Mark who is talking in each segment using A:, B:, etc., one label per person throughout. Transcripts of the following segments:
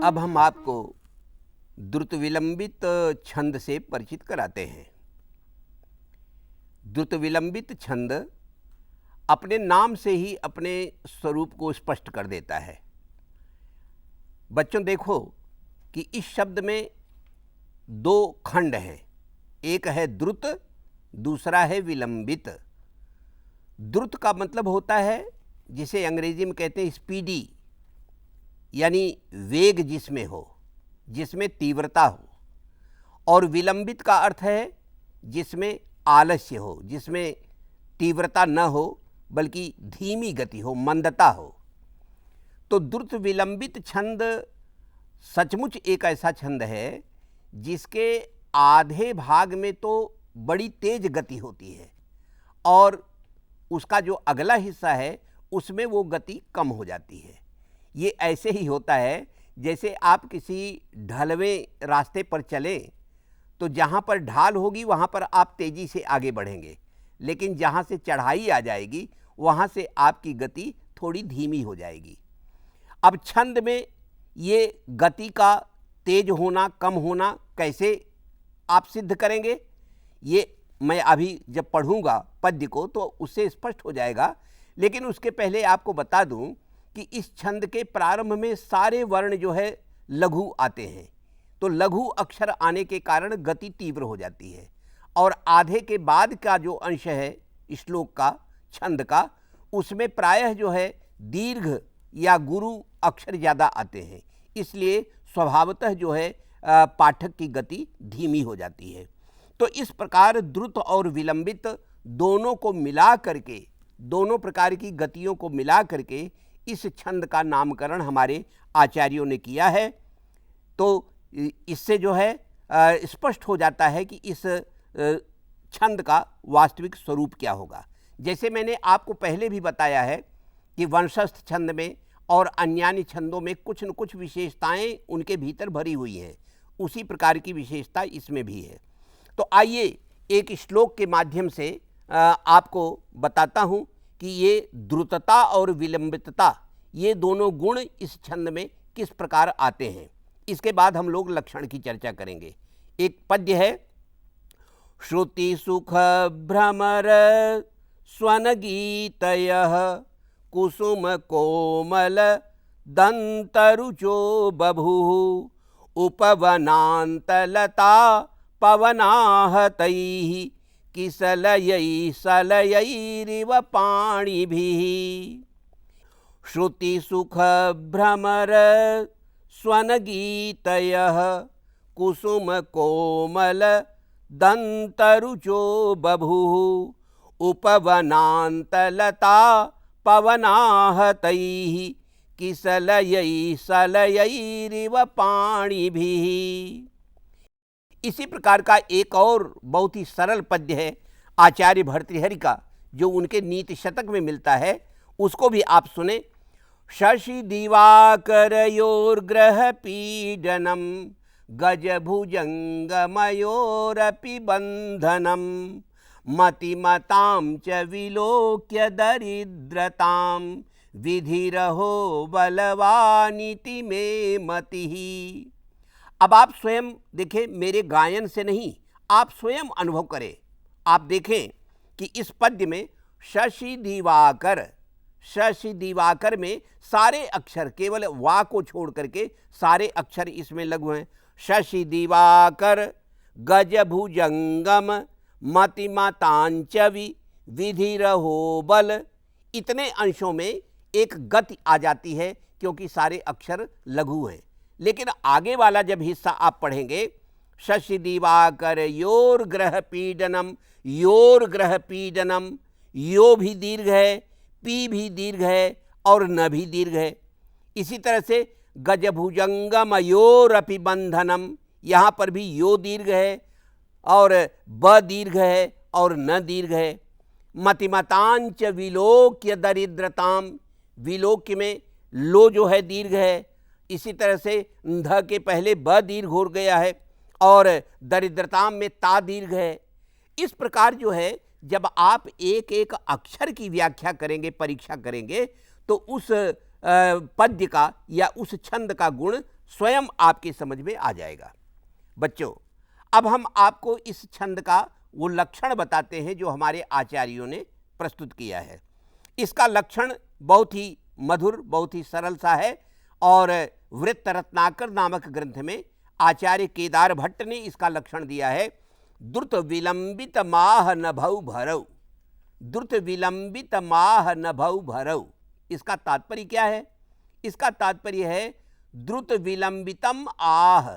A: अब हम आपको द्रुत विलंबित छंद से परिचित कराते हैं। द्रुत विलंबित छंद अपने नाम से ही अपने स्वरूप को स्पष्ट कर देता है। बच्चों देखो कि इस शब्द में दो खंड हैं, एक है द्रुत, दूसरा है विलंबित। द्रुत का मतलब होता है जिसे अंग्रेजी में कहते हैं स्पीडी, यानी वेग जिसमें हो, जिसमें तीव्रता हो। और विलंबित का अर्थ है जिसमें आलस्य हो, जिसमें तीव्रता न हो बल्कि धीमी गति हो, मंदता हो। तो द्रुत विलंबित छंद सचमुच एक ऐसा छंद है जिसके आधे भाग में तो बड़ी तेज गति होती है और उसका जो अगला हिस्सा है उसमें वो गति कम हो जाती है। ये ऐसे ही होता है जैसे आप किसी ढलवें रास्ते पर चलें तो जहाँ पर ढाल होगी वहाँ पर आप तेज़ी से आगे बढ़ेंगे, लेकिन जहाँ से चढ़ाई आ जाएगी वहाँ से आपकी गति थोड़ी धीमी हो जाएगी। अब छंद में ये गति का तेज होना कम होना कैसे आप सिद्ध करेंगे, ये मैं अभी जब पढ़ूंगा पद्य को तो उससे स्पष्ट हो जाएगा। लेकिन उसके पहले आपको बता दूं कि इस छंद के प्रारंभ में सारे वर्ण जो है लघु आते हैं, तो लघु अक्षर आने के कारण गति तीव्र हो जाती है और आधे के बाद का जो अंश है श्लोक का, छंद का, उसमें प्रायः जो है दीर्घ या गुरु अक्षर ज़्यादा आते हैं, इसलिए स्वभावतः जो है पाठक की गति धीमी हो जाती है। तो इस प्रकार द्रुत और विलंबित दोनों को मिला करके, दोनों प्रकार की गतियों को मिला करके इस छंद का नामकरण हमारे आचार्यों ने किया है। तो इससे जो है स्पष्ट हो जाता है कि इस छंद का वास्तविक स्वरूप क्या होगा। जैसे मैंने आपको पहले भी बताया है कि वंशस्थ छंद में और अन्यान्य छंदों में कुछ न कुछ विशेषताएं उनके भीतर भरी हुई हैं, उसी प्रकार की विशेषता इसमें भी है। तो आइए एक श्लोक के माध्यम से आपको बताता हूँ कि ये द्रुतता और विलंबितता, ये दोनों गुण इस छंद में किस प्रकार आते हैं। इसके बाद हम लोग लक्षण की चर्चा करेंगे। एक पद्य है, श्रुति सुख भ्रमर स्वन गीतयः कुसुम कोमल दंतरुचो बभुः उपवनांतलता पवनाः तैः किसलयैः सलयैरिव पाणिभिः। श्रुति सुख भ्रमर स्वन गीतयः कुसुम कोमल दंतरुचो बभुः उपवनांतलता पवनाः तैः किसलयैः सलयैरिव पाणिभिः। इसी प्रकार का एक और बहुत ही सरल पद्य है आचार्य भर्तृहरि का, जो उनके नीति शतक में मिलता है, उसको भी आप सुने। शशि दिवाकरयोर्ग्रह पीडनम गजभुजंगमयोरपि बंधनम मतिमतां च विलोक्य दरिद्रतां विधिरहो बलवानिति मे मतिः। अब आप स्वयं देखें, मेरे गायन से नहीं, आप स्वयं अनुभव करें। आप देखें कि इस पद्य में शशि दिवाकर, शशि दिवाकर में सारे अक्षर, केवल वा को छोड़ करके सारे अक्षर इसमें लघु हैं। शशि दिवाकर गजभुजंगम मतिमतांचवि विधिरहो बल, इतने अंशों में एक गति आ जाती है क्योंकि सारे अक्षर लघु हैं। लेकिन आगे वाला जब हिस्सा आप पढ़ेंगे, शशि दिवाकर योर ग्रह पीडनम, योर ग्रह पीडनम, यो भी दीर्घ है, पी भी दीर्घ है और न भी दीर्घ है। इसी तरह से गजभुजंगम योरपि बंधनम, यहाँ पर भी यो दीर्घ है और ब दीर्घ है और न दीर्घ है। मतिमतांच विलोक्य दरिद्रताम, विलोक्य में लो जो है दीर्घ है, इसी तरह से ध के पहले ब दीर्घ हो गया है और दरिद्रताम में ता दीर्घ है। इस प्रकार जो है जब आप एक एक अक्षर की व्याख्या करेंगे, परीक्षा करेंगे, तो उस पद्य का या उस छंद का गुण स्वयं आपकी समझ में आ जाएगा। बच्चों, अब हम आपको इस छंद का वो लक्षण बताते हैं जो हमारे आचार्यों ने प्रस्तुत किया है। इसका लक्षण बहुत ही मधुर, बहुत ही सरल सा है और वृत्त रत्नाकर नामक ग्रंथ में आचार्य केदार भट्ट ने इसका लक्षण दिया है। द्रुत विलंबित माह नभौ भरौ, द्रुत विलंबित माह नभौ भरौ। इसका तात्पर्य क्या है? इसका तात्पर्य है द्रुत विलंबितम आह।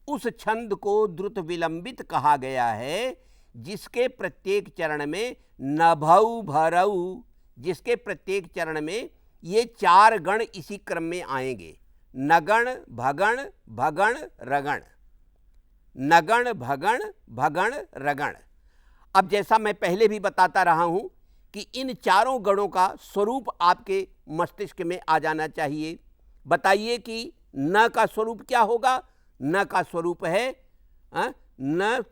A: उस छंद को द्रुत विलंबित कहा गया है जिसके प्रत्येक चरण में नभौ भरौ, जिसके प्रत्येक चरण में ये 4 गण इसी क्रम में आएंगे, नगण भगण भगण रगण, नगण भगण भगण रगण। अब जैसा मैं पहले भी बताता रहा हूं कि इन चारों गणों का स्वरूप आपके मस्तिष्क में आ जाना चाहिए। बताइए कि न का स्वरूप क्या होगा? न का स्वरूप है न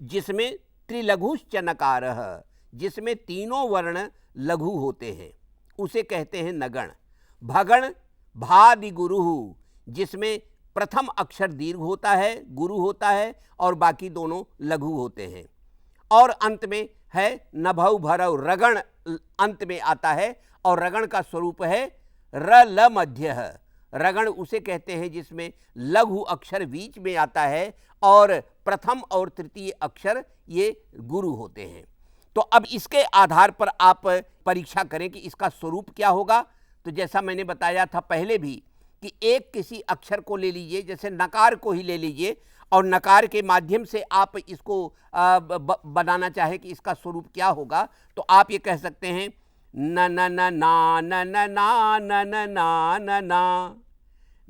A: जिसमें त्रिलघुश्च नकारः, जिसमें तीनों वर्ण लघु होते हैं, उसे कहते हैं नगण। भगण भादि गुरु, जिसमें प्रथम अक्षर दीर्घ होता है, गुरु होता है और बाकी दोनों लघु होते हैं। और अंत में है नभौ भरौ, रगण अंत में आता है और रगण का स्वरूप है र ल मध्यः। रगण उसे कहते हैं जिसमें लघु अक्षर बीच में आता है और प्रथम और तृतीय अक्षर ये गुरु होते हैं। तो अब इसके आधार पर आप परीक्षा करें कि इसका स्वरूप क्या होगा। तो जैसा मैंने बताया था पहले भी कि एक किसी अक्षर को ले लीजिए, जैसे नकार को ही ले लीजिए और नकार के माध्यम से आप इसको बनाना चाहे कि इसका स्वरूप क्या होगा, तो आप ये कह सकते हैं न न न ना न न ना न न ना न ना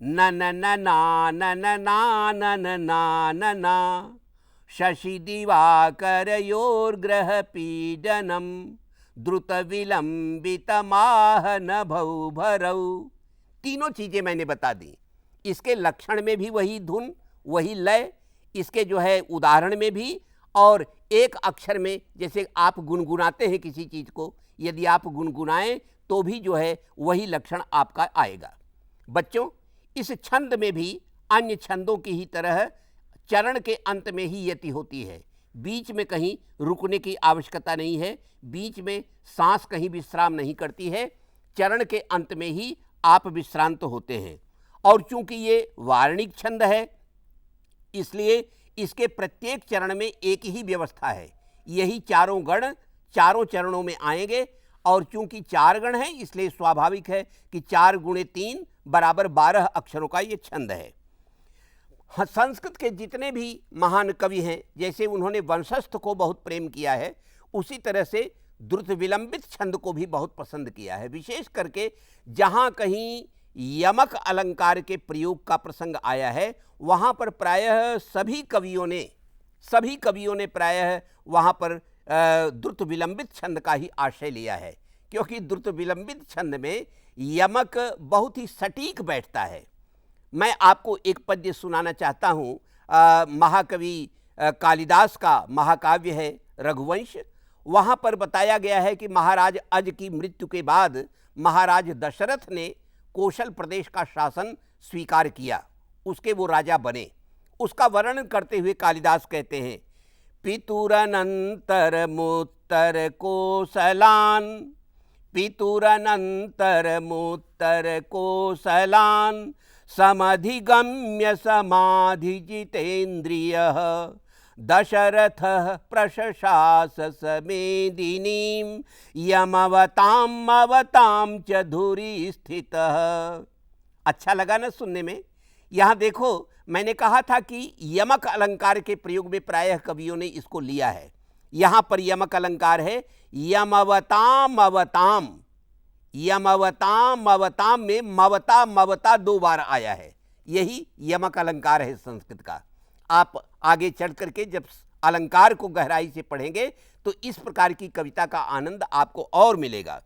A: न न न ना न न ना न न ना न ना शशि दिवाकरयोर्ग्रह पीडनम द्रुत विलंबितमाह नभौ भरौ। तीनों चीजें मैंने बता दी। इसके लक्षण में भी वही धुन, वही लय, इसके जो है उदाहरण में भी, और एक अक्षर में जैसे आप गुनगुनाते हैं किसी चीज को, यदि आप गुनगुनाएं तो भी जो है वही लक्षण आपका आएगा। बच्चों, इस छंद में भी अन्य छंदों की ही तरह चरण के अंत में ही यति होती है, बीच में कहीं रुकने की आवश्यकता नहीं है, बीच में सांस कहीं विश्राम नहीं करती है, चरण के अंत में ही आप विश्रांत होते हैं। और चूंकि ये वार्णिक छंद है इसलिए इसके प्रत्येक चरण में एक ही व्यवस्था है, यही चारों गण चारों चरणों में आएंगे। और चूंकि 4 गण हैं इसलिए स्वाभाविक है कि 4 गुणे 3 बराबर 12 अक्षरों का ये छंद है। संस्कृत के जितने भी महान कवि हैं, जैसे उन्होंने वंशस्थ को बहुत प्रेम किया है, उसी तरह से द्रुत विलंबित छंद को भी बहुत पसंद किया है। विशेष करके जहाँ कहीं यमक अलंकार के प्रयोग का प्रसंग आया है वहाँ पर प्रायः सभी कवियों ने प्रायः वहाँ पर द्रुत विलंबित छंद का ही आश्रय लिया है, क्योंकि द्रुत विलंबित छंद में यमक बहुत ही सटीक बैठता है। मैं आपको एक पद्य सुनाना चाहता हूँ। महाकवि कालिदास का महाकाव्य है रघुवंश। वहाँ पर बताया गया है कि महाराज अज की मृत्यु के बाद महाराज दशरथ ने कौशल प्रदेश का शासन स्वीकार किया, उसके वो राजा बने। उसका वर्णन करते हुए कालिदास कहते हैं, पितुरनंतर मुत्तर कोसलान, पितुरनंतर मुत्तर कोसलान समधिगम्य समाधि जितेन्द्रियः दशरथः प्रशशास समेदिनीं यमवताम अवताम च धुरि स्थितः। अच्छा लगा ना सुनने में? यहाँ देखो, मैंने कहा था कि यमक अलंकार के प्रयोग में प्रायः कवियों ने इसको लिया है। यहाँ पर यमक अलंकार है यमवताम अवताम। यमवताम अवताम में मवता मवता 2 बार आया है, यही यमक अलंकार है संस्कृत का। आप आगे चढ़ करके जब अलंकार को गहराई से पढ़ेंगे तो इस प्रकार की कविता का आनंद आपको और मिलेगा।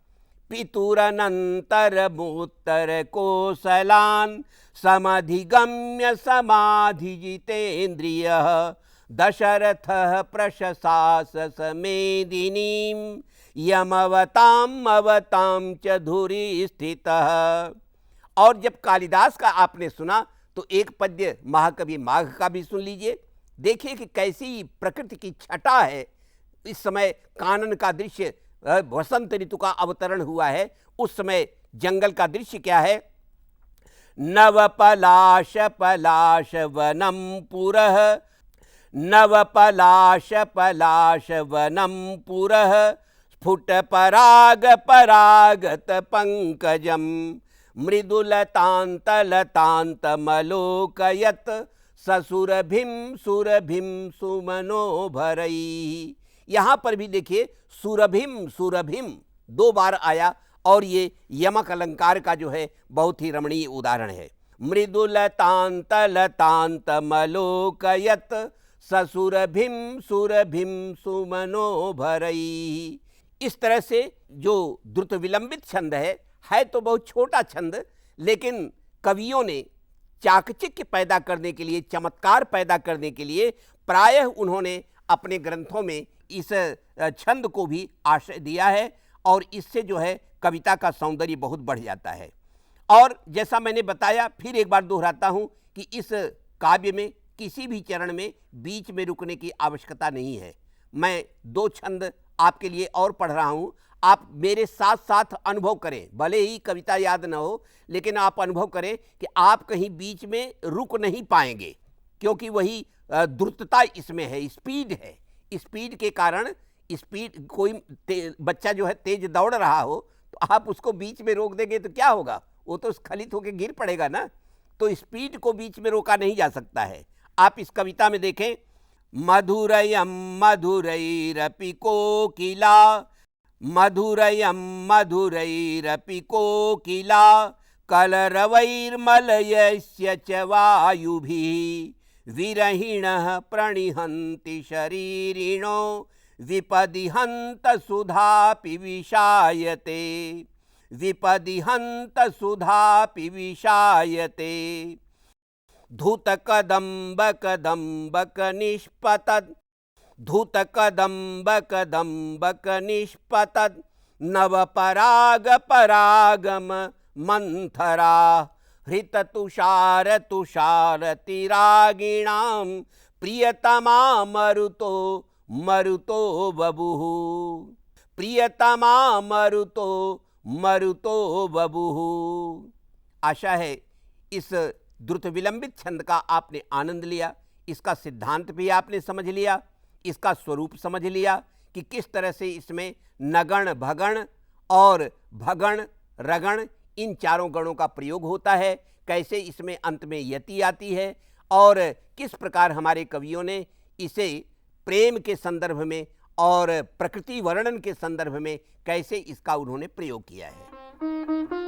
A: पितुरनंतर मुत्तर कोसलान समधिगम्य समाधि जितेन्द्रियः दशरथः प्रशशास समेदिनीं यमवताम अवताम च धुरि स्थितः। और जब कालिदास का आपने सुना तो एक पद्य महाकवि माघ का भी सुन लीजिए। देखिए कि कैसी प्रकृति की छटा है। इस समय कानन का दृश्य, वसंत ऋतु का अवतरण हुआ है, उस समय जंगल का दृश्य क्या है। नव पलाश पलाश वनम पुरः, नव पलाश पलाश वनम पुरः, स्फुट पराग परागत पंकजम, मृदुलतान्तलतान्तमलोकयत्, ससुरभिम सुरभिम सुमनोभरैः। यहाँ पर भी देखिए सुरभिम सुरभिम 2 बार आया और ये यमक अलंकार का जो है बहुत ही रमणीय उदाहरण है। मृदुलतान्तलतान्तमलोकयत्, ससुरभिम सुरभिम सुमनोभरैः। इस तरह से जो द्रुत विलंबित छंद है तो बहुत छोटा छंद, लेकिन कवियों ने चाकचक्य पैदा करने के लिए, चमत्कार पैदा करने के लिए प्रायः उन्होंने अपने ग्रंथों में इस छंद को भी आश्रय दिया है और इससे जो है कविता का सौंदर्य बहुत बढ़ जाता है। और जैसा मैंने बताया, फिर एक बार दोहराता हूँ कि इस काव्य में किसी भी चरण में बीच में रुकने की आवश्यकता नहीं है। मैं 2 छंद आपके लिए और पढ़ रहा हूँ, आप मेरे साथ साथ अनुभव करें। भले ही कविता याद न हो, लेकिन आप अनुभव करें कि आप कहीं बीच में रुक नहीं पाएंगे, क्योंकि वही द्रुतता इसमें है, स्पीड है। स्पीड के कारण, स्पीड, कोई बच्चा जो है तेज दौड़ रहा हो तो आप उसको बीच में रोक देंगे तो क्या होगा, वो तो स्खलित होकर गिर पड़ेगा ना। तो स्पीड को बीच में रोका नहीं जा सकता है। आप इस कविता में देखें, मधुरयम मधुरैरपि कोकिला, मधुरयम मधुरैरपि कोकिला, कलरवैर्मलयस्य च वायुभिः, विरहिणः प्रणिहन्ति शरीरिणो, विपदिहन्त सुधापि विषायते, विपदिहन्त सुधापि विषायते, धूतकदम्बकदम्बक निष्पतत्, धूतकदम्बकदम्बक निष्पतत्, नवपराग परागम मंथरा, हृततुषार तुषारतिरागिणां, प्रियतमा मरुतो मरुतो बभुः, प्रियतमा मरुतो मरुतो बभुः। आशा है इस द्रुत विलंबित छंद का आपने आनंद लिया, इसका सिद्धांत भी आपने समझ लिया, इसका स्वरूप समझ लिया कि किस तरह से इसमें नगण भगण और भगण रगण इन चारों गणों का प्रयोग होता है, कैसे इसमें अंत में यति आती है और किस प्रकार हमारे कवियों ने इसे प्रेम के संदर्भ में और प्रकृति वर्णन के संदर्भ में कैसे इसका उन्होंने प्रयोग किया है।